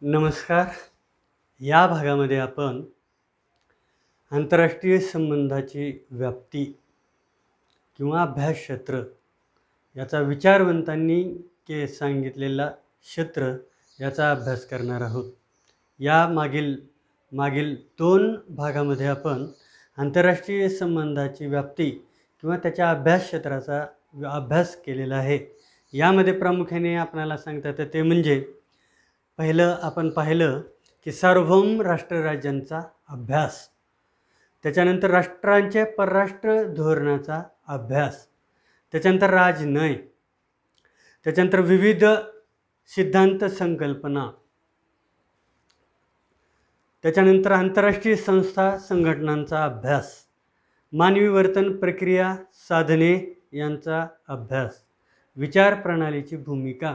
नमस्कार. या भागामध्ये आपण आंतरराष्ट्रीय संबंधाची व्याप्ती किंवा अभ्यास क्षेत्र याचा विचारवंतांनी सांगितलेला क्षेत्र याचा अभ्यास करणार आहोत. या मागील 2 भागामध्ये आपण आंतरराष्ट्रीय संबंधाची व्याप्ती किंवा त्याच्या अभ्यास क्षेत्राचा अभ्यास केलेला आहे. यामध्ये प्रामुख्याने आपल्याला सांगता येतं ते म्हणजे पहिलं आपण पाहिलं की सार्वभौम राष्ट्रराज्यांचा अभ्यास, त्याच्यानंतर राष्ट्रांचे परराष्ट्र धोरणाचा अभ्यास, त्याच्यानंतर राजनय, त्याच्यानंतर विविध सिद्धांत संकल्पना, त्याच्यानंतर आंतरराष्ट्रीय संस्था संघटनांचा अभ्यास, मानवी वर्तन प्रक्रिया साधने यांचा अभ्यास, विचार प्रणालीची भूमिका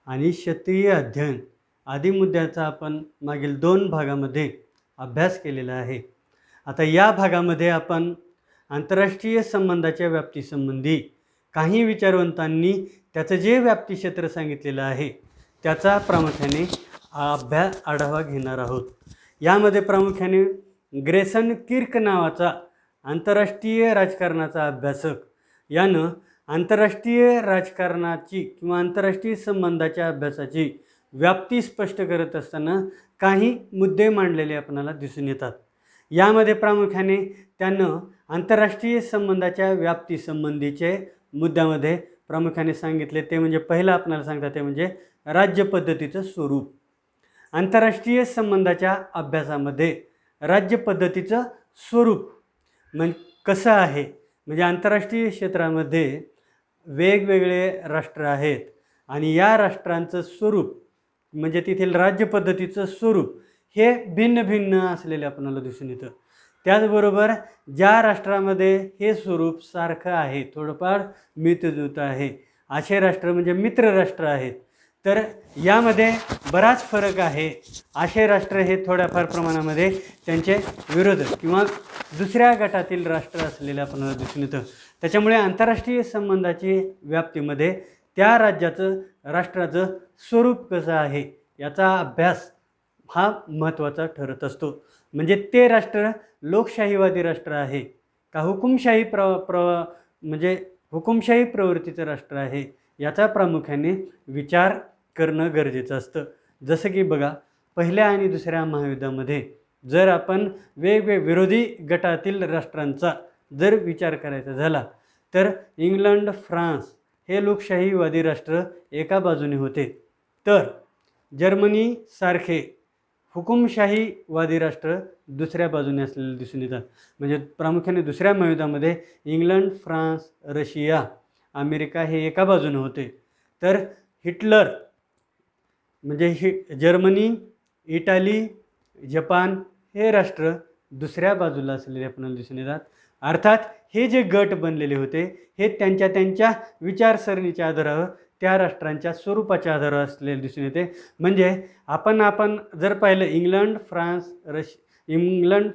आणि क्षेत्रीय अध्ययन आदी मुद्द्याचा आपण मागील 2 भागामध्ये अभ्यास केलेला आहे. आता या भागामध्ये आपण आंतरराष्ट्रीय संबंधाच्या व्याप्तीसंबंधी काही विचारवंतांनी त्याचं जे व्याप्ती क्षेत्र सांगितलेलं आहे त्याचा प्रामुख्याने आढावा घेणार आहोत. यामध्ये प्रामुख्याने ग्रेसन किर्क नावाचा आंतरराष्ट्रीय राजकारणाचा अभ्यासक यानं आंतरराष्ट्रीय राजकारणाची किंवा आंतरराष्ट्रीय संबंधाच्या अभ्यासाची व्याप्ती स्पष्ट करत असताना काही मुद्दे मांडलेले आपल्याला दिसून येतात. यामध्ये प्रामुख्याने त्यानं आंतरराष्ट्रीय संबंधाच्या व्याप्तीसंबंधीचे मुद्द्यामध्ये प्रामुख्याने सांगितले ते म्हणजे पहिलं आपल्याला सांगतात ते म्हणजे राज्यपद्धतीचं स्वरूप. आंतरराष्ट्रीय संबंधाच्या अभ्यासामध्ये राज्यपद्धतीचं स्वरूप कसं आहे, म्हणजे आंतरराष्ट्रीय क्षेत्रामध्ये वेगवेगळे राष्ट्र आहेत आणि या राष्ट्रांचं स्वरूप म्हणजे तेथील राज्यपद्धतीचं स्वरूप हे भिन्न भिन्न असलेले आपल्याला दिसून येतं. त्याचबरोबर ज्या राष्ट्रामध्ये हे स्वरूप सारखं आहे, थोडंफार मिळतजुळत आहे, असे राष्ट्र म्हणजे मित्र राष्ट्र आहेत. तर यामध्ये बराच फरक आहे. असे राष्ट्र हे थोड्याफार प्रमाणामध्ये त्यांचे विरोधक किंवा दुसऱ्या गटातील राष्ट्र असलेले आपल्याला दिसून येतं. त्याच्यामुळे आंतरराष्ट्रीय संबंधाची व्याप्तीमध्ये त्या राष्ट्राचं स्वरूप कसं आहे याचा अभ्यास हा महत्त्वाचा ठरत असतो. म्हणजे ते राष्ट्र लोकशाहीवादी राष्ट्र आहे का हुकुमशाही म्हणजे हुकुमशाही प्रवृत्तीचं राष्ट्र आहे याचा प्रामुख्याने विचार करणं गरजेचं असतं. जसं की बघा, पहिल्या आणि दुसऱ्या महायुद्धामध्ये जर आपण वेगवेगळ्या विरोधी गटातील राष्ट्रांचा जर विचार करायचा झाला तर इंग्लंड, फ्रान्स हे लोकशाहीवादी राष्ट्र एका बाजूने होते, तर जर्मनी सारखे हुकुमशाहीवादी राष्ट्र दुसऱ्या बाजूने असलेले दिसून येतात. म्हणजे प्रामुख्याने दुसऱ्या महायुद्धामध्ये इंग्लंड, फ्रान्स, रशिया, अमेरिका हे एका बाजूने होते, तर हिटलर म्हणजे जर्मनी, इटाली, जपान हे राष्ट्र दुसऱ्या बाजूला असलेले आपल्याला दिसून येतात. अर्थात हे जे गट बनलेले होते हे त्यांच्या विचारसरणीच्या आधारावर त्या राष्ट्रांच्या स्वरूपाच्या आधारावर असलेले दिसून येते. म्हणजे आपण जर पाहिलं इंग्लंड,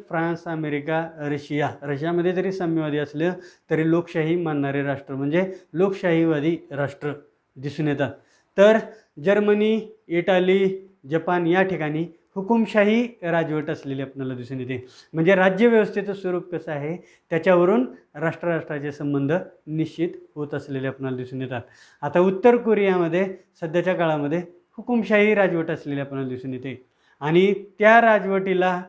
फ्रान्स, अमेरिका, रशियामध्ये जरी साम्यवादी असलं तरी लोकशाही मानणारे राष्ट्र म्हणजे लोकशाहीवादी राष्ट्र दिसून येतात. तर जर्मनी, इटाली, जपान या ठिकाणी हुकुमशाही राजवट असलेली आपल्याला दिसून येते. म्हणजे राज्यव्यवस्थेचं स्वरूप कसं आहे त्याच्यावरून राष्ट्राचे संबंध निश्चित होत असलेले आपल्याला दिसून येतात. आता उत्तर कोरियामध्ये सध्याच्या काळामध्ये हुकुमशाही राजवट असलेली आपल्याला दिसून येते आणि त्या राजवटीला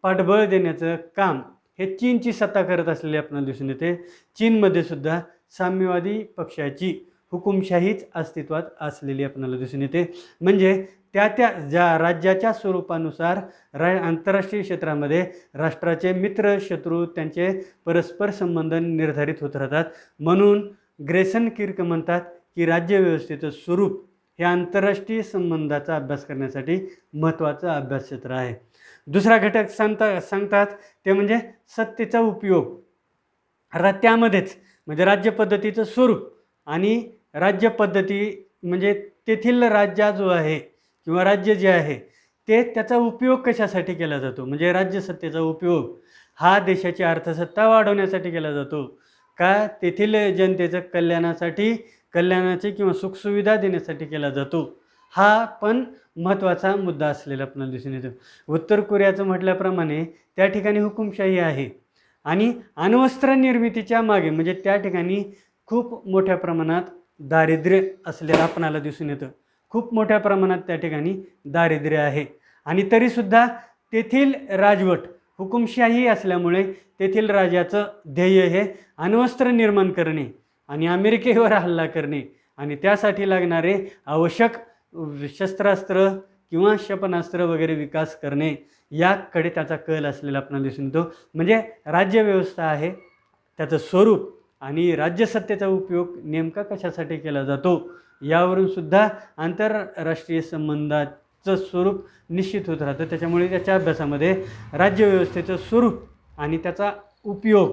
पाठबळ देण्याचं काम हे चीनची सत्ता करत असलेली आपल्याला दिसून येते. चीनमध्ये सुद्धा साम्यवादी पक्षाची हुकुमशाहीच अस्तित्वात असलेली आपल्याला दिसून येते. म्हणजे त्या ज्या राज्याच्या स्वरूपानुसार आंतरराष्ट्रीय क्षेत्रामध्ये राष्ट्राचे मित्र शत्रू त्यांचे परस्पर संबंध निर्धारित होत राहतात. म्हणून ग्रेसन किर्क म्हणतात की राज्यव्यवस्थेचं स्वरूप हे आंतरराष्ट्रीय संबंधाचा अभ्यास करण्यासाठी महत्त्वाचं अभ्यास क्षेत्र आहे. दुसरा घटक सांगतात ते म्हणजे सत्तेचा उपयोग. त्यामध्येच म्हणजे राज्यपद्धतीचं स्वरूप आणि राज्यपद्धती म्हणजे तेथील राज्य जो आहे किंवा राज्य जे आहे ते त्याचा उपयोग कशासाठी केला जातो, म्हणजे राज्यसत्तेचा उपयोग हा देशाची अर्थसत्ता वाढवण्यासाठी केला जातो का तेथील जनतेचं कल्याणाची किंवा सुखसुविधा देण्यासाठी केला जातो, हा पण महत्त्वाचा मुद्दा असलेला आपल्याला दिसून येतो. उत्तर कोरियाचं म्हटल्याप्रमाणे त्या ठिकाणी हुकुमशाही आहे आणि अण्वस्त्र निर्मितीच्या मागे म्हणजे त्या ठिकाणी खूप मोठ्या प्रमाणात दारिद्र्य असलेलं आपणाला दिसून येतं. खूप मोठ्या प्रमाणात त्या ठिकाणी दारिद्र्य आहे आणि तरीसुद्धा तेथील राजवट हुकुमशाही असल्यामुळे तेथील राजाचं ध्येय हे अण्वस्त्र निर्माण करणे आणि अमेरिकेवर हल्ला करणे आणि त्यासाठी लागणारे आवश्यक शस्त्रास्त्र किंवा क्षेपणास्त्र वगैरे विकास करणे याकडे त्याचा कल असलेला आपल्याला दिसून येतो. म्हणजे राज्यव्यवस्था आहे, त्याचं स्वरूप आणि राज्यसत्तेचा उपयोग नेमका कशासाठी केला जातो यावरून सुद्धा आंतरराष्ट्रीय संबंधाचं स्वरूप निश्चित होत राहतं. त्याच्यामुळे त्याच्या अभ्यासामध्ये राज्यव्यवस्थेचं स्वरूप आणि त्याचा उपयोग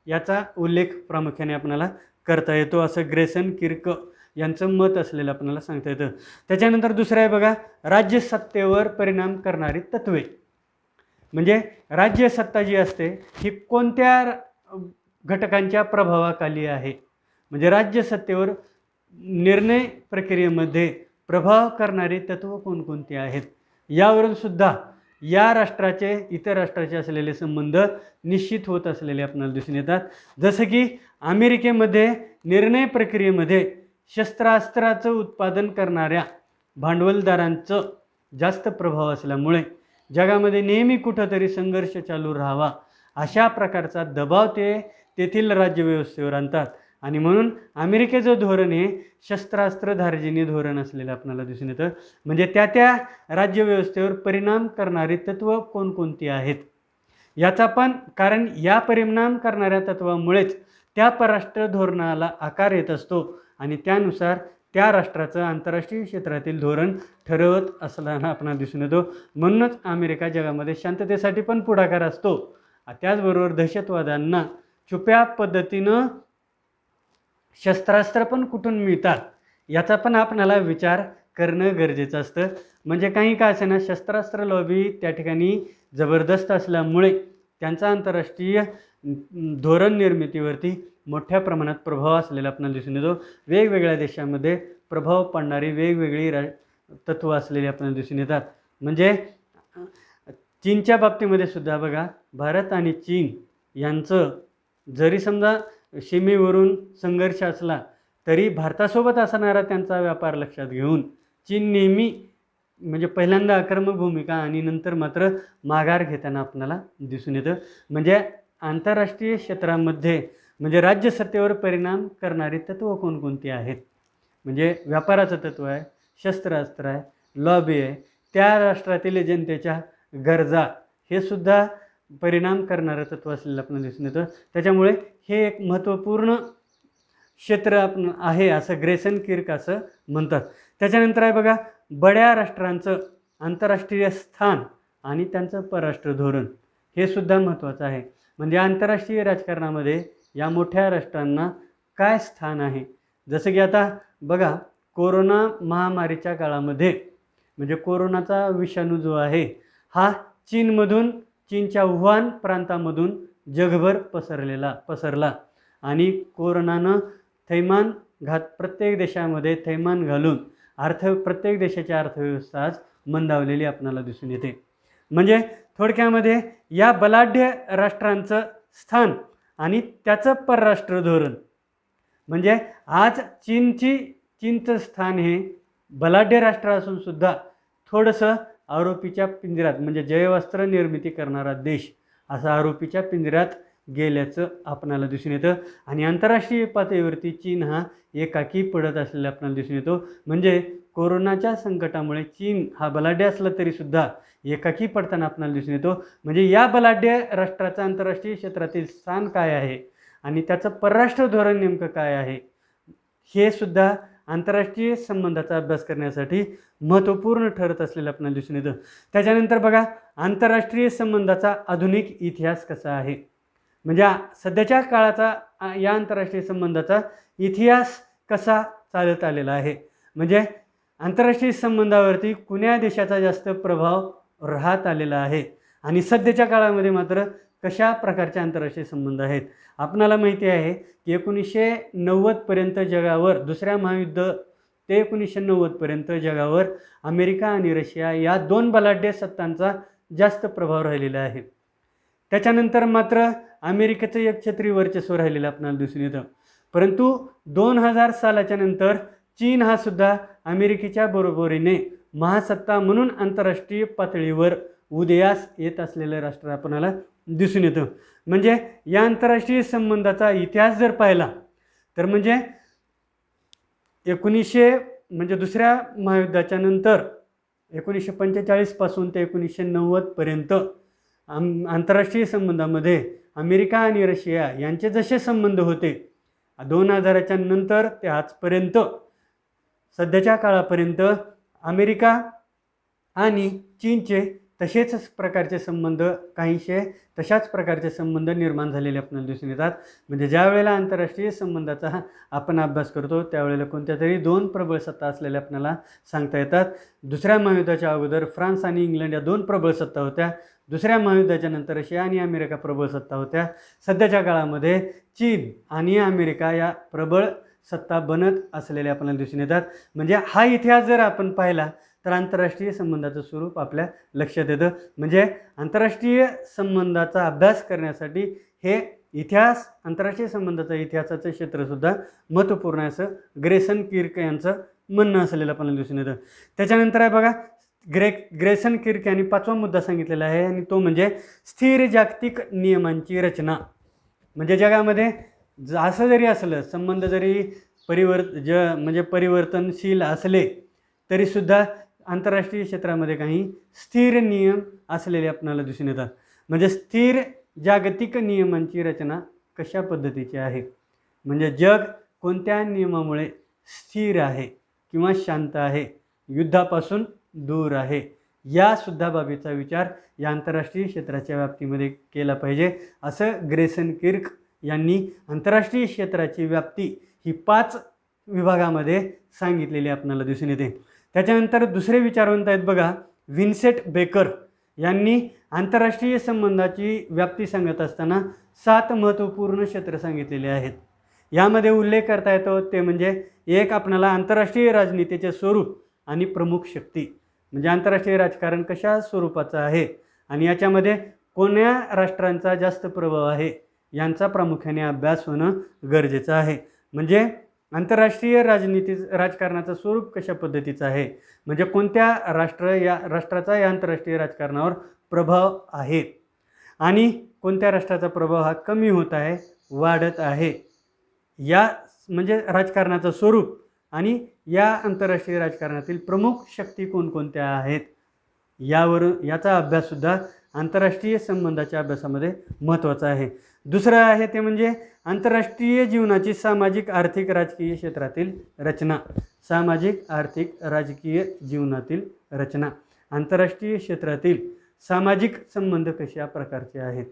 याचा उल्लेख प्रामुख्याने आपल्याला करता येतो, असं ग्रेसन किर्क यांचं मत असलेलं आपल्याला सांगता येतं. त्याच्यानंतर दुसरं आहे बघा, राज्यसत्तेवर परिणाम करणारी तत्त्वे. म्हणजे राज्यसत्ता जी असते ही कोणत्या घटकांच्या प्रभावाखाली आहे, म्हणजे राज्यसत्तेवर निर्णय प्रक्रियेमध्ये प्रभाव करणारी तत्त्व कोणकोणती आहेत यावरून सुद्धा या राष्ट्राचे इतर राष्ट्राचे असलेले संबंध निश्चित होत असलेले आपल्याला दिसून येतात. जसं की अमेरिकेमध्ये निर्णय प्रक्रियेमध्ये शस्त्रास्त्राचं उत्पादन करणाऱ्या भांडवलदारांचं जास्त प्रभाव असल्यामुळे जगामध्ये नेहमी कुठंतरी संघर्ष चालू राहावा अशा प्रकारचा दबाव ते तेथील राज्यव्यवस्थेवर आणतात आणि म्हणून अमेरिकेचं धोरण हे शस्त्रास्त्रधार्जिनी धोरण असलेलं आपल्याला दिसून येतं. म्हणजे त्या राज्यव्यवस्थेवर परिणाम करणारी तत्त्व कोणकोणती आहेत याचा पण, कारण या परिणाम करणाऱ्या तत्वामुळेच त्या परराष्ट्र धोरणाला आकार येत असतो आणि त्यानुसार त्या राष्ट्राचं आंतरराष्ट्रीय क्षेत्रातील धोरण ठरवत असताना आपल्याला दिसून येतो. म्हणूनच अमेरिका जगामध्ये शांततेसाठी पण पुढाकार असतो, त्याचबरोबर दहशतवाद्यांना छुप्या पद्धतीनं शस्त्रास्त्र पण कुठून मिळतात याचा पण आपल्याला विचार करणं गरजेचं असतं. म्हणजे काही का असेना शस्त्रास्त्र लॉबी त्या ठिकाणी जबरदस्त असल्यामुळे त्यांचा आंतरराष्ट्रीय धोरण निर्मितीवरती मोठ्या प्रमाणात प्रभाव असलेला आपल्याला दिसून येतो. वेगवेगळ्या देशामध्ये प्रभाव पाडणारी वेगवेगळी तत्त्व असलेली आपल्याला दिसून येतात. म्हणजे चीनच्या बाबतीमध्ये सुद्धा बघा, भारत आणि चीन यांचं जरी समजा सीमेवरून संघर्ष असला तरी भारतासोबत असणारा त्यांचा व्यापार लक्षात घेऊन चीन नेहमी म्हणजे पहिल्यांदा आक्रमक भूमिका आणि नंतर मात्र माघार घेताना आपल्याला दिसून येतं. म्हणजे आंतरराष्ट्रीय क्षेत्रामध्ये म्हणजे राज्यसत्तेवर परिणाम करणारी तत्त्व कोणकोणती आहेत, म्हणजे व्यापाराचं तत्त्व आहे, शस्त्रास्त्र आहे, लॉबी आहे, त्या राष्ट्रातील जनतेच्या गरजा, हे सुद्धा परिणाम करणारं तत्त्व असलेलं आपल्याला दिसून येतं. त्याच्यामुळे हे एक महत्त्वपूर्ण क्षेत्र आपण आहे असं ग्रेसन किर्क असं म्हणतात. त्याच्यानंतर आहे बघा, बड्या राष्ट्रांचं आंतरराष्ट्रीय स्थान आणि त्यांचं परराष्ट्र धोरण, हे सुद्धा महत्त्वाचं आहे. म्हणजे आंतरराष्ट्रीय राजकारणामध्ये या मोठ्या राष्ट्रांना काय स्थान आहे. जसं की आता बघा, कोरोना महामारीच्या काळामध्ये म्हणजे कोरोनाचा विषाणू जो आहे हा चीनच्या वुहान प्रांतामधून जगभर पसरला आणि कोरोनानं प्रत्येक देशामध्ये थैमान घालून प्रत्येक देशाची अर्थव्यवस्था आज मंदावलेली आपल्याला दिसून येते. म्हणजे थोडक्यामध्ये या बलाढ्य राष्ट्रांचं स्थान आणि त्याचं परराष्ट्र धोरण, म्हणजे आज चीनचं स्थान हे बलाढ्य राष्ट्र असून सुद्धा थोडंसं आरोपीच्या पिंजऱ्यात, म्हणजे जैवअस्त्र निर्मिती करणारा देश असा आरोपीच्या पिंजऱ्यात गेल्याचं आपणाला दिसून येतं. आणि आंतरराष्ट्रीय पातळीवरती चीन हा एकाकी पडत असलेला आपल्याला दिसून येतो. म्हणजे कोरोनाच्या संकटामुळे चीन हा बलाढ्य असला तरीसुद्धा एकाकी पडताना आपल्याला दिसून येतो. म्हणजे या बलाढ्य राष्ट्राचं आंतरराष्ट्रीय क्षेत्रातील स्थान काय आहे आणि त्याचं परराष्ट्र धोरण नेमकं काय आहे, हे सुद्धा आंतरराष्ट्रीय संबंधाचा अभ्यास करण्यासाठी महत्त्वपूर्ण ठरत असलेलं आपल्याला दिसून येतं. त्याच्यानंतर बघा, आंतरराष्ट्रीय संबंधाचा आधुनिक इतिहास कसा आहे, म्हणजे सध्याच्या काळाचा या आंतरराष्ट्रीय संबंधाचा इतिहास कसा चालत आलेला आहे. म्हणजे आंतरराष्ट्रीय संबंधावरती कुण्या देशाचा जास्त प्रभाव राहत आलेला आहे आणि सध्याच्या काळामध्ये मात्र कशा प्रकारचे आंतरराष्ट्रीय संबंध आहेत. आपणाला माहिती आहे की 1990पर्यंत जगावर दुसऱ्या महायुद्ध ते 1990पर्यंत जगावर अमेरिका आणि रशिया या दोन बलाढ्य सत्तांचा जास्त प्रभाव राहिलेला आहे. त्याच्यानंतर मात्र अमेरिकेचं एकछत्री वर्चस्व राहिलेलं आपल्याला दिसून येतं. परंतु 2000 सालाच्या नंतर चीन हा सुद्धा अमेरिकेच्या बरोबरीने महासत्ता म्हणून आंतरराष्ट्रीय पातळीवर उदयास येत असलेलं राष्ट्र आपल्याला दिसून येतं. म्हणजे या आंतरराष्ट्रीय संबंधाचा इतिहास जर पाहिला तर म्हणजे 1900 दुसऱ्या महायुद्धाच्या नंतर 1945 पासून ते 1990पर्यंत आंतरराष्ट्रीय संबंधामध्ये अमेरिका आणि रशिया यांचे जसे संबंध होते 2000च्या नंतर ते आजपर्यंत सध्याच्या काळापर्यंत अमेरिका आणि चीनचे तशाच प्रकारचे संबंध निर्माण झालेले आपल्याला दिसून येतात. म्हणजे ज्या वेळेला आंतरराष्ट्रीय संबंधाचा आपण अभ्यास करतो त्यावेळेला कोणत्या तरी दोन प्रबळ सत्ता असलेल्या आपल्याला सांगता येतात. दुसऱ्या महायुद्धाच्या अगोदर फ्रान्स आणि इंग्लंड या दोन प्रबळ सत्ता होत्या. दुसऱ्या महायुद्धाच्या नंतर रशिया आणि अमेरिका प्रबळ सत्ता होत्या. सध्याच्या काळामध्ये चीन आणि अमेरिका या प्रबळ सत्ता बनत असलेल्या आपल्याला दिसून येतात. म्हणजे हा इतिहास जर आपण पाहिला तर आंतरराष्ट्रीय संबंधाचं स्वरूप आपल्या लक्षात येतं. म्हणजे आंतरराष्ट्रीय संबंधाचा अभ्यास करण्यासाठी हे इतिहास आंतरराष्ट्रीय संबंधाचा इतिहासाचं क्षेत्रसुद्धा महत्त्वपूर्ण आहे असं ग्रेसन किर्क यांचं म्हणणं असलेलं आपल्याला दिसून येतं. त्याच्यानंतर आहे बघा ग्रेसन किर्क यांनी 5वा मुद्दा सांगितलेला आहे आणि तो म्हणजे स्थिर जागतिक नियमांची रचना. म्हणजे जगामध्ये असं जरी असलं संबंध जरी परिवर्तनशील असले तरीसुद्धा आंतरराष्ट्रीय क्षेत्रामध्ये काही स्थिर नियम असलेले आपल्याला दिसून येतात. म्हणजे स्थिर जागतिक नियमांची रचना कशा पद्धतीची आहे म्हणजे जग कोणत्या नियमामुळे स्थिर आहे किंवा शांत आहे, युद्धापासून दूर आहे, या सुद्धा बाबीचा विचार या आंतरराष्ट्रीय क्षेत्राच्या व्याप्तीमध्ये केला पाहिजे असं ग्रेसन किर्क यांनी आंतरराष्ट्रीय क्षेत्राची व्याप्ती ही 5 विभागामध्ये सांगितलेली आपल्याला दिसून येते. त्याच्यानंतर दुसरे विचारवंत आहेत बघा विन्सेंट बेकर यांनी आंतरराष्ट्रीय संबंधाची व्याप्ती सांगत असताना 7 महत्त्वपूर्ण क्षेत्र सांगितलेले आहेत. यामध्ये उल्लेख करता येतो ते म्हणजे एक आपल्याला आंतरराष्ट्रीय राजनीतीचे स्वरूप आणि प्रमुख शक्ती. म्हणजे आंतरराष्ट्रीय राजकारण कशा स्वरूपाचं आहे आणि याच्यामध्ये कोण्या राष्ट्रांचा जास्त प्रभाव आहे यांचा प्रामुख्याने अभ्यास होणं गरजेचं आहे. म्हणजे आंतरराष्ट्रीय राजकारणाचं स्वरूप कशा पद्धतीचं आहे म्हणजे कोणत्या राष्ट्राचा या आंतरराष्ट्रीय राजकारणावर प्रभाव आहे आणि कोणत्या राष्ट्राचा प्रभाव हा कमी होत आहे, वाढत आहे, या म्हणजे राजकारणाचं स्वरूप आणि या आंतरराष्ट्रीय राजकारणातील प्रमुख शक्ती कोणकोणत्या आहेत याचा अभ्याससुद्धा आंतरराष्ट्रीय संबंधाच्या अभ्यासामध्ये महत्त्वाचा आहे. दुसरं आहे ते म्हणजे आंतरराष्ट्रीय जीवनाची सामाजिक आर्थिक राजकीय क्षेत्रातील रचना. सामाजिक आर्थिक राजकीय जीवनातील रचना. आंतरराष्ट्रीय क्षेत्रातील सामाजिक संबंध कशा प्रकारचे आहेत,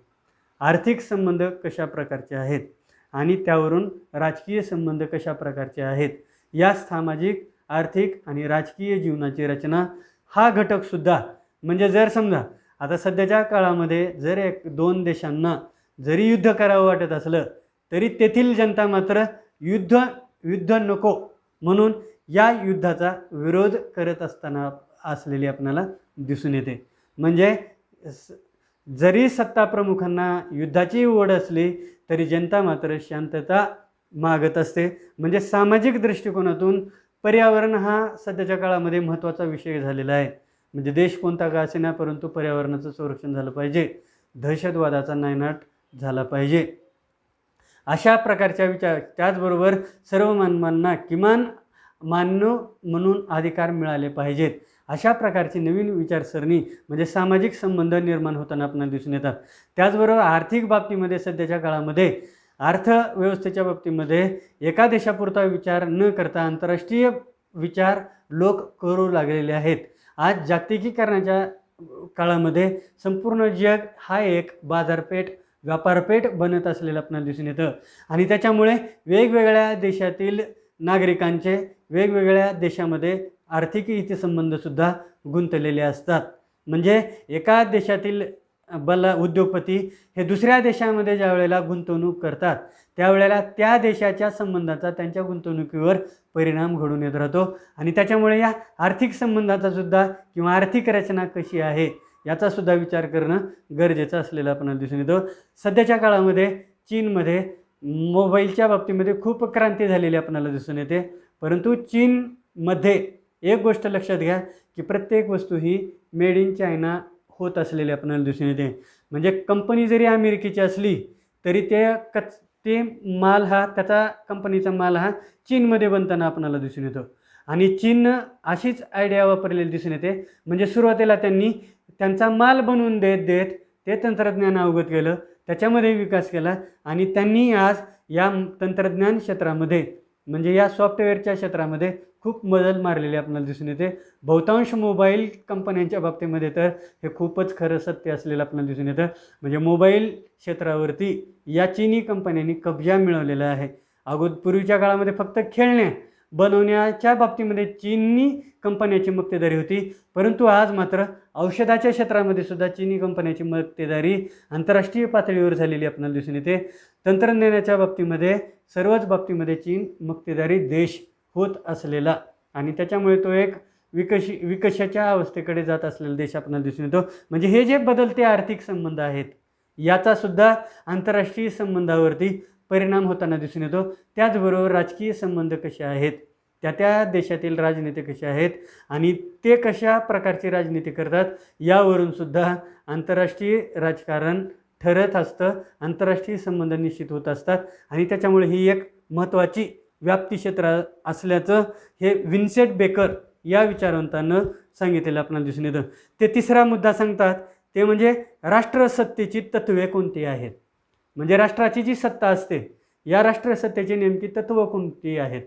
आर्थिक संबंध कशा प्रकारचे आहेत आणि त्यावरून राजकीय संबंध कशा प्रकारचे आहेत, या सामाजिक आर्थिक आणि राजकीय जीवनाची रचना हा घटकसुद्धा म्हणजे जर समजा आता सध्याच्या काळामध्ये जर 1-2 देशांना जरी युद्ध करावं वाटत असलं तरी तेथील जनता मात्र युद्ध नको म्हणून या युद्धाचा विरोध करत असताना असलेली आपल्याला दिसून येते. म्हणजे जरी सत्ता प्रमुखांना युद्धाची ओढ असली तरी जनता मात्र शांतता मागत असते. म्हणजे सामाजिक दृष्टिकोनातून पर्यावरण हा सध्याच्या काळामध्ये महत्त्वाचा विषय झालेला आहे. म्हणजे देश कोणता का असेना परंतु पर्यावरणाचं संरक्षण झालं पाहिजे, दहशतवादाचा नायनाट झाला पाहिजे, अशा प्रकारच्या विचार. त्याचबरोबर सर्व मानवांना किमान मानव म्हणून अधिकार मिळाले पाहिजेत, अशा प्रकारची नवीन विचारसरणी म्हणजे सामाजिक संबंध निर्माण होताना आपल्याला दिसून येतात. त्याचबरोबर आर्थिक बाबतीमध्ये सध्याच्या काळामध्ये अर्थव्यवस्थेच्या बाबतीमध्ये एका देशापुरता विचार न करता आंतरराष्ट्रीय विचार लोक करू लागलेले आहेत. आज जागतिकीकरणाच्या काळामध्ये संपूर्ण जग हा एक बाजारपेठ व्यापारपेठ बनत असलेलं आपल्याला दिसून येतं आणि त्याच्यामुळे वेगवेगळ्या देशातील नागरिकांचे वेगवेगळ्या देशामध्ये आर्थिक हितसंबंधसुद्धा गुंतलेले असतात. म्हणजे एका देशातील उद्योगपती हे दुसऱ्या देशामध्ये ज्या वेळेला गुंतवणूक करतात त्यावेळेला त्या देशाच्या संबंधाचा त्यांच्या गुंतवणुकीवर परिणाम घडून येत राहतो आणि त्याच्यामुळे या आर्थिक संबंधाचा सुद्धा किंवा आर्थिक रचना कशी आहे याचा सुद्धा विचार करणं गरजेचं असलेलं आपल्याला दिसून येतं. सध्याच्या काळामध्ये चीनमध्ये मोबाईलच्या बाबतीमध्ये खूप क्रांती झालेली आपल्याला दिसून येते. परंतु चीनमध्ये एक गोष्ट लक्षात घ्या की प्रत्येक वस्तू ही मेड इन चायना होत असलेली आपल्याला दिसून येते. म्हणजे कंपनी जरी अमेरिकेची असली तरी ते माल हा त्याचा कंपनीचा माल हा चीनमध्ये बनताना आपल्याला दिसून येतो. आणि चीननं अशीच आयडिया वापरलेली दिसून येते. म्हणजे सुरुवातीला त्यांनी त्यांचा माल बनवून देत ते तंत्रज्ञान अवगत केलं, त्याच्यामध्ये विकास केला आणि त्यांनी आज या तंत्रज्ञान क्षेत्रामध्ये म्हणजे या सॉफ्टवेअरच्या क्षेत्रामध्ये खूप मदत मारलेली आपल्याला दिसून येते. बहुतांश मोबाईल कंपन्यांच्या बाबतीमध्ये तर हे खूपच खरं सत्य असलेलं आपल्याला दिसून येतं. म्हणजे मोबाईल क्षेत्रावरती या चीनी कंपन्यांनी कब्जा मिळवलेला आहे. पूर्वीच्या काळामध्ये फक्त खेळणे बनवण्याच्या बाबतीमध्ये चीनी कंपन्याची मक्तेदारी होती, परंतु आज मात्र औषधाच्या क्षेत्रामध्ये सुद्धा चीनी कंपन्याची मक्तेदारी आंतरराष्ट्रीय पातळीवर झालेली आपल्याला दिसून येते. तंत्रज्ञानाच्या बाबतीमध्ये सर्वच बाबतीमध्ये चीन मक्तेदारी देश होत असलेला आणि त्याच्यामुळे तो एक विकशाच्या अवस्थेकडे जात असलेला देश आपल्याला दिसून येतो. म्हणजे हे जे बदलते आर्थिक संबंध आहेत याचासुद्धा आंतरराष्ट्रीय संबंधावरती परिणाम होताना दिसून येतो. त्याचबरोबर राजकीय संबंध कसे आहेत, त्या देशातील राजनेते कसे आहेत आणि ते कशा प्रकारची राजनीती करतात यावरून सुद्धा आंतरराष्ट्रीय राजकारण ठरत असतं, आंतरराष्ट्रीय संबंध निश्चित होत असतात आणि त्याच्यामुळे ही एक महत्त्वाची व्याप्ती क्षेत्र असल्याचं हे विन्सेंट बेकर या विचारवंतानं सांगितलेलं आपल्याला दिसून येतं. ते तिसरा मुद्दा सांगतात ते म्हणजे राष्ट्रसत्तेची तत्त्वे कोणती आहेत. म्हणजे राष्ट्राची जी सत्ता असते या राष्ट्रसत्तेची नेमकी तत्त्व कोणती आहेत.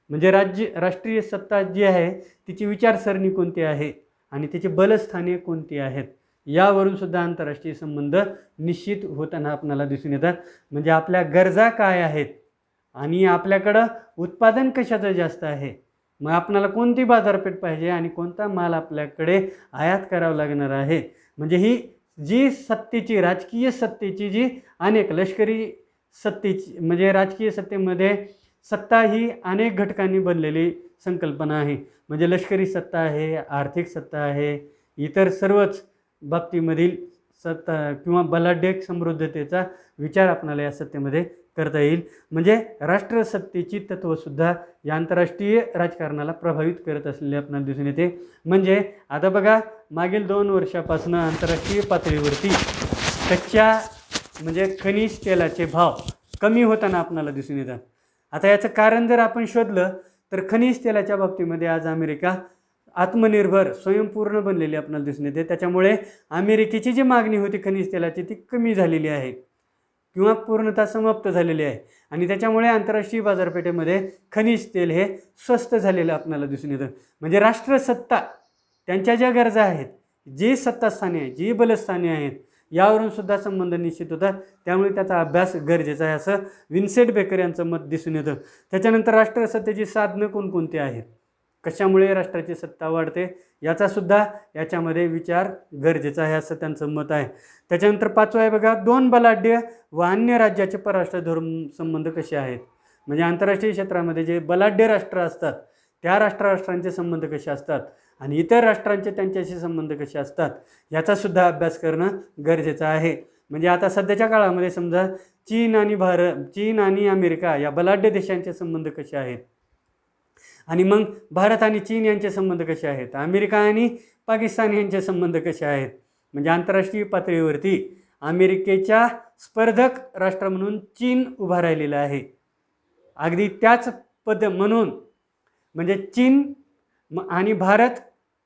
म्हणजे राष्ट्रीय सत्ता जी आहे तिची विचारसरणी कोणती आहे आणि तिची बलस्थाने कोणती आहेत यावरून सुद्धा आंतरराष्ट्रीय संबंध निश्चित होताना आपल्याला दिसून येतात. म्हणजे आपल्या गरजा काय आहेत आणि आपल्याकडं उत्पादन कशाचं जास्त आहे, मग आपल्याला कोणती बाजारपेठ पाहिजे आणि कोणता माल आपल्याकडे आयात करावा लागणार आहे. म्हणजे ही जी सत्तेची राजकीय सत्तेची जी अनेक लष्करी सत्तेची म्हणजे राजकीय सत्तेमध्ये सत्ता ही अनेक घटकांनी बनलेली संकल्पना आहे. म्हणजे लष्करी सत्ता आहे, आर्थिक सत्ता आहे, इतर सर्वच बाबतीमधील सत्ता किंवा बलाढ्य समृद्धतेचा विचार आपल्याला या सत्तेमध्ये करता येईल. म्हणजे राष्ट्रसत्तेची तत्त्वसुद्धा या आंतरराष्ट्रीय राजकारणाला प्रभावित करत असलेले आपल्याला दिसून येते. म्हणजे आता बघा मागील 2 वर्षापासून आंतरराष्ट्रीय पातळीवरती कच्च्या म्हणजे खनिज तेलाचे भाव कमी होताना आपल्याला दिसून येतात. आता याचं कारण जर आपण शोधलं तर खनिज तेलाच्या बाबतीमध्ये आज अमेरिका आत्मनिर्भर स्वयंपूर्ण बनलेली आपल्याला दिसून येते. त्याच्यामुळे अमेरिकेची जी मागणी होती खनिज तेलाची ती कमी झालेली आहे किंवा पूर्णतः समाप्त झालेली आहे आणि त्याच्यामुळे आंतरराष्ट्रीय बाजारपेठेमध्ये खनिज तेल हे स्वस्त झालेलं आपल्याला दिसून येतं. म्हणजे राष्ट्रसत्ता त्यांच्या ज्या गरजा आहेत, जी सत्तास्थाने आहेत, जी बलस्थाने आहेत यावरून सुद्धा संबंध निश्चित होतात. त्यामुळे त्याचा अभ्यास गरजेचा आहे असं विन्सेंट बेकर यांचं मत दिसून येतं. त्याच्यानंतर राष्ट्रसत्तेची साधनं कोणकोणती आहेत, कशामुळे राष्ट्राची सत्ता वाढते याचासुद्धा याच्यामध्ये विचार गरजेचा आहे असं त्यांचं मत आहे. त्याच्यानंतर 5वं आहे बघा, 2 बलाढ्य व अन्य राज्याचे परराष्ट्र धोरण संबंध कसे आहेत. म्हणजे आंतरराष्ट्रीय क्षेत्रामध्ये जे बलाढ्य राष्ट्र असतात त्या राष्ट्रांचे संबंध कसे असतात आणि इतर राष्ट्रांचे त्यांच्याशी संबंध कसे असतात याचासुद्धा अभ्यास करणं गरजेचं आहे. म्हणजे आता सध्याच्या काळामध्ये समजा चीन आणि अमेरिका या बलाढ्य देशांचे संबंध कसे आहेत आणि मग भारत आणि चीन यांचे संबंध कसे आहेत, अमेरिका आणि पाकिस्तान यांचे संबंध कसे आहेत. म्हणजे आंतरराष्ट्रीय पातळीवरती अमेरिकेच्या स्पर्धक राष्ट्र म्हणून चीन उभा राहिलेला आहे. अगदी त्याच म्हणून म्हणजे चीन आणि भारत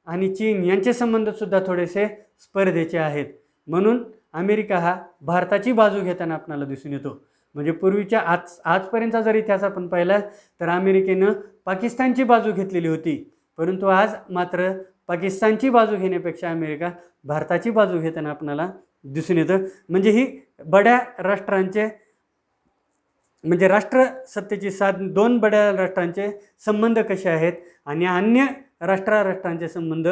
आणि चीन यांचे संबंधसुद्धा थोडेसे स्पर्धेचे आहेत. म्हणून अमेरिका हा भारताची बाजू घेताना आपल्याला दिसून येतो. म्हणजे पूर्वीच्या आजपर्यंतचा जर इतिहास आपण पाहिला तर अमेरिकेनं पाकिस्तानची बाजू घेतलेली होती, परंतु आज मात्र पाकिस्तानची बाजू घेण्यापेक्षा अमेरिका भारताची बाजू घेताना आपल्याला दिसून येतं. म्हणजे ही बड्या राष्ट्रांचे म्हणजे राष्ट्रसत्तेची साथ 2 बड्या राष्ट्रांचे संबंध कसे आहेत आणि अन्य राष्ट्रांचे संबंध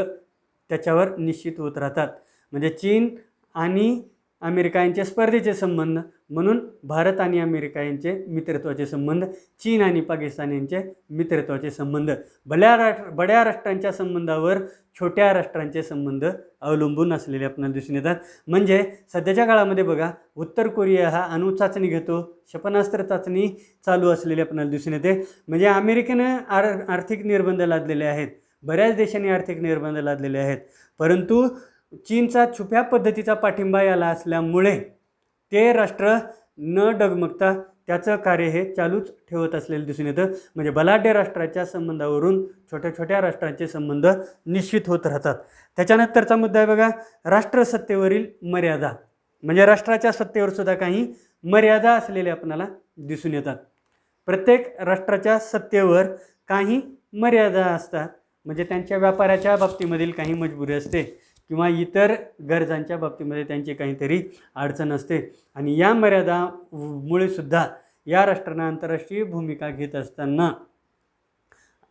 त्याच्यावर निश्चित होत राहतात. म्हणजे चीन आणि अमेरिका यांचे स्पर्धेचे संबंध, म्हणून भारत आणि अमेरिका यांचे मित्रत्वाचे संबंध, चीन आणि पाकिस्तान यांचे मित्रत्वाचे संबंध. बड्या राष्ट्रांच्या संबंधावर छोट्या राष्ट्रांचे संबंध अवलंबून असलेले आपल्याला दिसून येतात. म्हणजे सध्याच्या काळामध्ये बघा, उत्तर कोरिया हा अणुचाचणी घेतो, क्षेपणास्त्र चाचणी चालू असलेली आपल्याला दिसून येते. म्हणजे अमेरिकेनं आर्थिक निर्बंध लादलेले आहेत, बऱ्याच देशांनी आर्थिक निर्बंध लादलेले आहेत, परंतु चीनचा छुप्या पद्धतीचा पाठिंबा याला असल्यामुळे ते राष्ट्र न डगमगता त्याचं कार्य हे चालूच ठेवत असलेलं दिसून येतं. म्हणजे बलाढ्य राष्ट्राच्या संबंधावरून छोट्या छोट्या राष्ट्रांचे संबंध निश्चित होत राहतात. त्याच्यानंतरचा मुद्दा आहे बघा, राष्ट्रसत्तेवरील मर्यादा. म्हणजे राष्ट्राच्या सत्तेवर सुद्धा काही मर्यादा असलेल्या आपल्याला दिसून येतात. प्रत्येक राष्ट्राच्या सत्तेवर काही मर्यादा असतात. म्हणजे त्यांच्या व्यापाराच्या बाबतीमधील काही मजबुरी असते किंवा इतर गरजांच्या बाबतीमध्ये त्यांची काहीतरी अडचण असते, आणि या मर्यादामुळे सुद्धा या राष्ट्रांना आंतरराष्ट्रीय भूमिका घेत असताना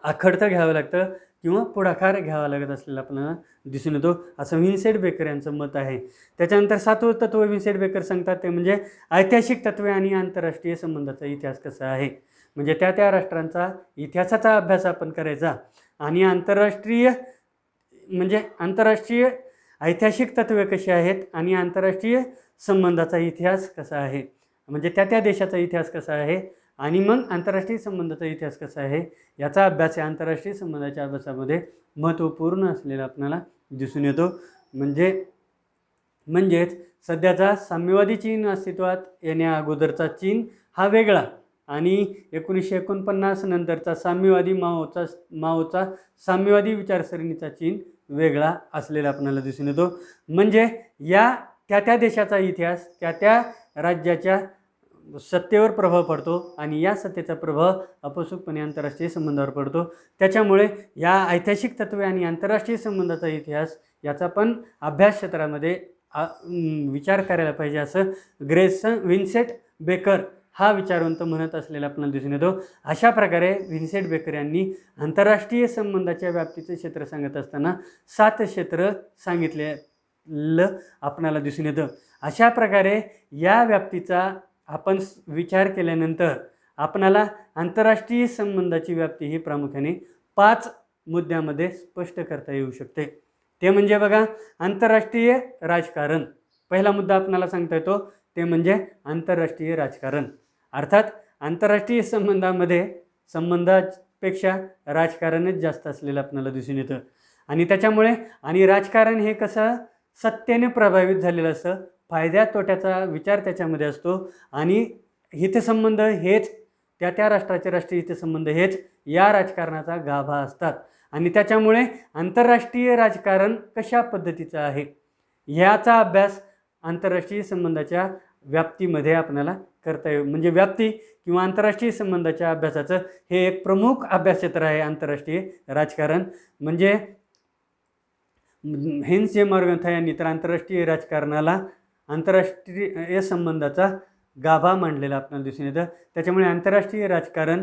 आखडतं घ्यावं लागतं किंवा पुढाकार घ्यावा लागत असलेला आपल्याला दिसून येतो, असं विन्सेंट बेकर यांचं मत आहे. त्याच्यानंतर 7वं तत्व विन्सेंट बेकर सांगतात ते म्हणजे ऐतिहासिक तत्वे आणि आंतरराष्ट्रीय संबंधाचा इतिहास कसा आहे. म्हणजे त्या राष्ट्रांचा इतिहासाचा अभ्यास आपण करायचा, आणि आंतरराष्ट्रीय ऐतिहासिक तत्वे कशी आहेत आणि आंतरराष्ट्रीय संबंधाचा इतिहास कसा आहे, म्हणजे त्या देशाचा इतिहास कसा आहे आणि मग आंतरराष्ट्रीय संबंधाचा इतिहास कसा आहे, याचा अभ्यास या आंतरराष्ट्रीय संबंधाच्या अभ्यासामध्ये महत्त्वपूर्ण असलेला आपल्याला दिसून येतो. म्हणजेच सध्याचा साम्यवादी चीन अस्तित्वात येण्या अगोदरचा चीन हा वेगळा, आणि 1949 नंतरचा साम्यवादी माओचा साम्यवादी विचारसरणीचा चीन वेगळा असलेला आपल्याला दिसून येतो. म्हणजे त्या देशाचा इतिहास त्या राज्याच्या सत्तेवर प्रभाव पडतो, आणि या सत्तेचा प्रभाव अपसूकपणे आंतरराष्ट्रीय संबंधावर पडतो. त्याच्यामुळे या ऐतिहासिक तत्वे आणि आंतरराष्ट्रीय संबंधाचा इतिहास याचा पण अभ्यास क्षेत्रामध्ये विचार करायला पाहिजे, असं विन्सेंट बेकर हा विचारवंत म्हणत असलेला आपल्याला दिसून येतो. अशा प्रकारे विन्सेंट बेकर यांनी आंतरराष्ट्रीय संबंधाच्या व्याप्तीचे क्षेत्र सांगत असताना 7 क्षेत्र सांगितलेलं आपल्याला दिसून येतं. अशा प्रकारे या व्याप्तीचा आपण विचार केल्यानंतर आपणाला आंतरराष्ट्रीय संबंधाची व्याप्ती ही प्रामुख्याने 5 मुद्द्यामध्ये स्पष्ट करता येऊ शकते. ते म्हणजे बघा, आंतरराष्ट्रीय राजकारण. पहिला मुद्दा आपल्याला सांगता येतो ते म्हणजे आंतरराष्ट्रीय राजकारण. अर्थात आंतरराष्ट्रीय संबंधापेक्षा राजकारणच जास्त असलेलं आपल्याला दिसून येतं, आणि त्याच्यामुळे राजकारण हे कसं सत्तेने प्रभावित झालेलं असतं, फायद्या तोट्याचा विचार त्याच्यामध्ये असतो, आणि हितसंबंध हेच त्या राष्ट्राचे राष्ट्रीय हितसंबंध हेच या राजकारणाचा गाभा असतात. आणि त्याच्यामुळे आंतरराष्ट्रीय राजकारण कशा पद्धतीचं आहे ह्याचा अभ्यास आंतरराष्ट्रीय संबंधाच्या व्याप्तीमध्ये आपल्याला करता येईल. म्हणजे व्याप्ती किंवा आंतरराष्ट्रीय संबंधाच्या अभ्यासाचं हे एक प्रमुख अभ्यासक्षेत्र आहे आंतरराष्ट्रीय राजकारण. म्हणजे हेन्स जे मॉर्गन्थॉ यांनी तर आंतरराष्ट्रीय राजकारणाला आंतरराष्ट्रीय संबंधाचा गाभा मांडलेला आपल्याला दिसून येतं. त्याच्यामुळे आंतरराष्ट्रीय राजकारण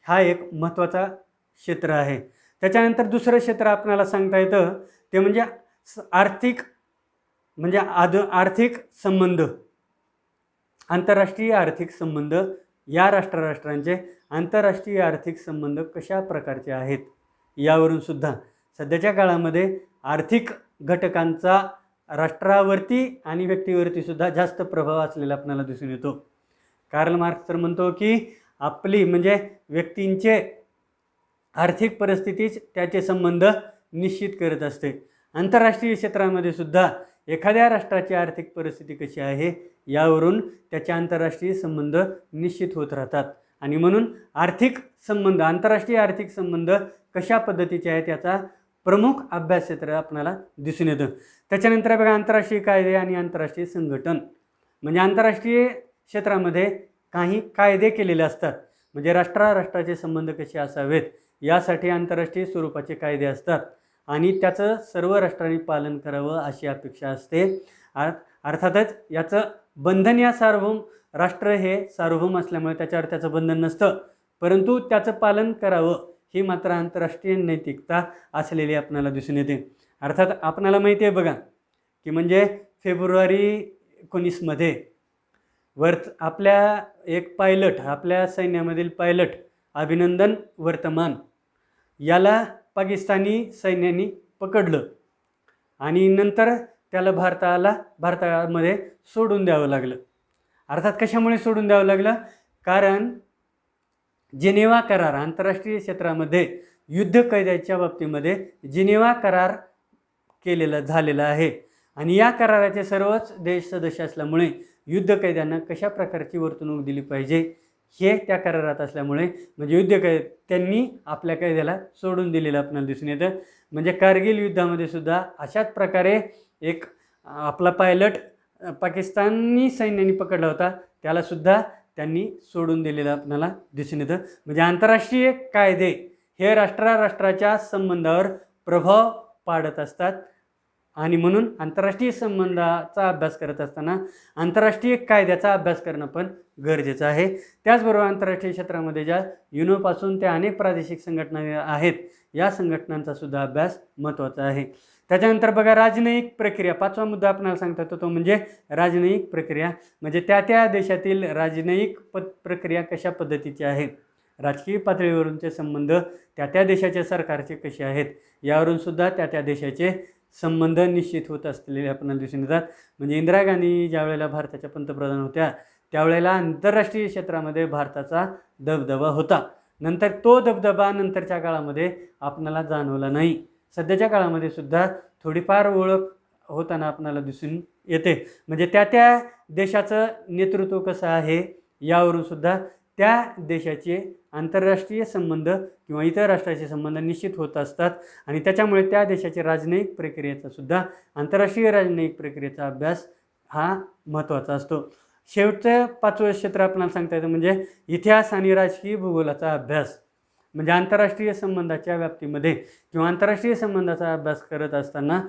हा एक महत्त्वाचा क्षेत्र आहे. त्याच्यानंतर दुसरं क्षेत्र आपल्याला सांगता येतं ते म्हणजे आर्थिक संबंध. आंतरराष्ट्रीय आर्थिक संबंध, या राष्ट्रांचे आंतरराष्ट्रीय आर्थिक संबंध कशा प्रकारचे आहेत यावरून सुद्धा सध्याच्या काळामध्ये आर्थिक घटकांचा राष्ट्रावरती आणि व्यक्तीवरती सुद्धा जास्त प्रभाव असलेला आपल्याला दिसून येतो. कार्ल मार्क्स तर म्हणतो की आपली म्हणजे व्यक्तींचे आर्थिक परिस्थितीच त्याचे संबंध निश्चित करत असते. आंतरराष्ट्रीय क्षेत्रामध्ये सुद्धा एखाद्या राष्ट्राची आर्थिक परिस्थिती कशी आहे यावरून त्याचे आंतरराष्ट्रीय संबंध निश्चित होत राहतात, आणि म्हणून आंतरराष्ट्रीय आर्थिक संबंध कशा पद्धतीचे आहेत याचा प्रमुख अभ्यास क्षेत्र आपल्याला दिसून येतं. त्याच्यानंतर बघा, आंतरराष्ट्रीय कायदे आणि आंतरराष्ट्रीय संघटन. म्हणजे आंतरराष्ट्रीय क्षेत्रामध्ये काही कायदे केलेले असतात, म्हणजे राष्ट्राचे संबंध कसे असावेत यासाठी आंतरराष्ट्रीय स्वरूपाचे कायदे असतात, आणि त्याचं सर्व राष्ट्रांनी पालन करावं अशी अपेक्षा असते. अर्थातच याचं बंधन या सार्वभौम राष्ट्र हे सार्वभौम असल्यामुळे त्याच्यावर त्याचं बंधन नसतं, परंतु त्याचं पालन करावं ही मात्र आंतरराष्ट्रीय नैतिकता असलेली आपल्याला दिसून येते. अर्थात आपणाला माहिती आहे बघा की म्हणजे फेब्रुवारी 19मध्ये आपल्या एक पायलट, आपल्या सैन्यामधील पायलट अभिनंदन वर्तमान याला पाकिस्तानी सैन्याने पकडलं आणि नंतर त्याला भारतामध्ये सोडून द्यावं लागलं. अर्थात कशामुळे सोडून द्यावं लागलं? कारण जिनेवा करार, आंतरराष्ट्रीय क्षेत्रामध्ये युद्ध कैद्याच्या बाबतीमध्ये जिनेवा करार झालेला आहे आणि या कराराचे सर्वच देश सदस्य असल्यामुळे युद्ध कैद्यांना कशा प्रकारची वर्तणूक दिली पाहिजे हे त्या करारात असल्यामुळे म्हणजे त्यांनी आपल्या कैद्याला सोडून दिलेलं आपल्याला दिसून येतं. म्हणजे कारगिल युद्धामध्ये सुद्धा अशाच प्रकारे एक आपला पायलट पाकिस्तानी सैन्याने पकडला होता, त्याला सुद्धा त्यांनी सोडून दिलेलं आपल्याला दिसून येतं. म्हणजे आंतरराष्ट्रीय कायदे हे राष्ट्राच्या संबंधावर प्रभाव पाडत असतात आणि म्हणून आंतरराष्ट्रीय संबंधाचा अभ्यास करत असताना आंतरराष्ट्रीय कायद्याचा अभ्यास करणं पण गरजेचं आहे. त्याचबरोबर आंतरराष्ट्रीय क्षेत्रामध्ये ज्या युनोपासून त्या अनेक प्रादेशिक संघटना आहेत, या संघटनांचा सुद्धा अभ्यास महत्त्वाचा आहे. त्याच्यानंतर बघा, राजनयिक प्रक्रिया, 5वा मुद्दा आपल्याला सांगता येतो तो म्हणजे राजनयिक प्रक्रिया. म्हणजे त्या देशातील राजनयिक प्रक्रिया कशा पद्धतीची आहे, राजकीय पातळीवरूनचे संबंध त्या देशाच्या सरकारचे कसे आहेत यावरून सुद्धा त्या देशाचे संबंध निश्चित होत असलेले आपल्याला दिसून येतात. म्हणजे इंदिरा गांधी ज्या वेळेला भारताच्या पंतप्रधान होत्या त्यावेळेला आंतरराष्ट्रीय क्षेत्रामध्ये भारताचा दबदबा होता. नंतर तो दबदबा नंतरच्या काळामध्ये आपणाला जाणवला नाही. सध्याच्या काळामध्ये सुद्धा थोडीफार ओळख होताना आपणाला दिसून येते. म्हणजे त्या देशाचं नेतृत्व कसं आहे यावरून सुद्धा त्या देशाचे आंतरराष्ट्रीय संबंध किंवा इतर राष्ट्राचे संबंध निश्चित होत असतात आणि त्याच्यामुळे त्या देशाच्या राजनयिक प्रक्रियेचा सुद्धा, आंतरराष्ट्रीय राजनयिक प्रक्रियेचा अभ्यास हा महत्त्वाचा असतो. शेवटचं 5वं क्षेत्र आपल्याला सांगता येतं म्हणजे इतिहास आणि राजकीय भूगोलाचा अभ्यास. म्हणजे आंतरराष्ट्रीय संबंधाच्या व्याप्तीमध्ये किंवा आंतरराष्ट्रीय संबंधाचा अभ्यास करत असताना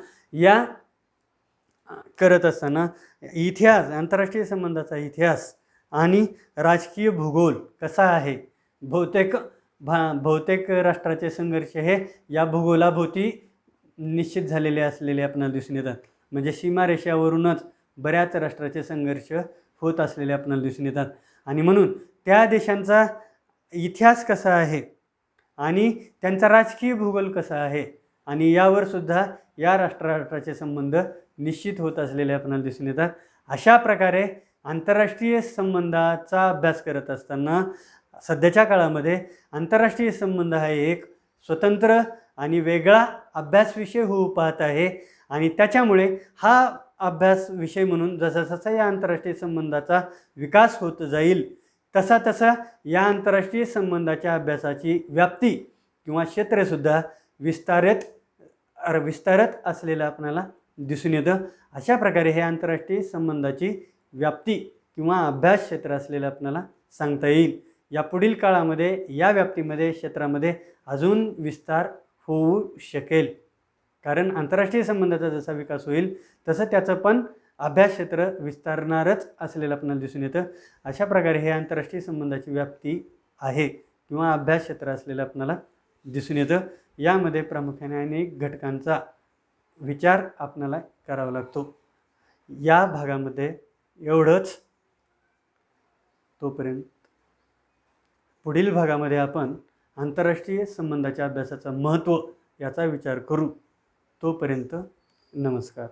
इतिहास, आंतरराष्ट्रीय संबंधाचा इतिहास आणि राजकीय भूगोल कसा आहे, बहुतेक राष्ट्राचे संघर्ष हे या भूगोलाभोवती निश्चित झालेले असलेले आपल्याला दिसून येतात. म्हणजे सीमारेषावरूनच बऱ्याच राष्ट्राचे संघर्ष होत असलेले आपल्याला दिसून येतात आणि म्हणून त्या देशांचा इतिहास कसा आहे आणि त्यांचा राजकीय भूगोल कसा आहे आणि यावर सुद्धा या राष्ट्राचे संबंध निश्चित होत असलेले आपल्याला दिसून येतात. अशा प्रकारे आंतरराष्ट्रीय संबंधाचा अभ्यास करत असताना सध्याच्या काळामध्ये आंतरराष्ट्रीय संबंध हा एक स्वतंत्र आणि वेगळा अभ्यास विषय होऊ पाहत आहे आणि त्याच्यामुळे हा अभ्यास विषय म्हणून जसा या आंतरराष्ट्रीय संबंधाचा विकास होत जाईल तसा या आंतरराष्ट्रीय संबंधाच्या अभ्यासाची व्याप्ती किंवा क्षेत्रसुद्धा विस्तारत असलेलं आपल्याला दिसून येतं. अशा प्रकारे हे आंतरराष्ट्रीय संबंधाची व्याप्ती किंवा अभ्यास क्षेत्र असलेलं आपल्याला सांगता येईल. या पुढील काळामध्ये या व्याप्तीमध्ये क्षेत्रामध्ये अजून विस्तार होऊ शकेल, कारण आंतरराष्ट्रीय संबंधाचा जसा विकास होईल तसं त्याचं पण अभ्यास क्षेत्र विस्तारणारच असलेलं आपल्याला दिसून येतं. अशा प्रकारे हे आंतरराष्ट्रीय संबंधाची व्याप्ती आहे किंवा अभ्यास क्षेत्र असलेलं आपल्याला दिसून येतं. यामध्ये प्रामुख्याने अनेक घटकांचा विचार आपल्याला करावा लागतो. या भागामध्ये एवढंच. तोपर्यंत पुढील भागामध्ये आपण आंतरराष्ट्रीय संबंधाच्या अभ्यासाचं महत्त्व याचा विचार करू. तोपर्यंत नमस्कार.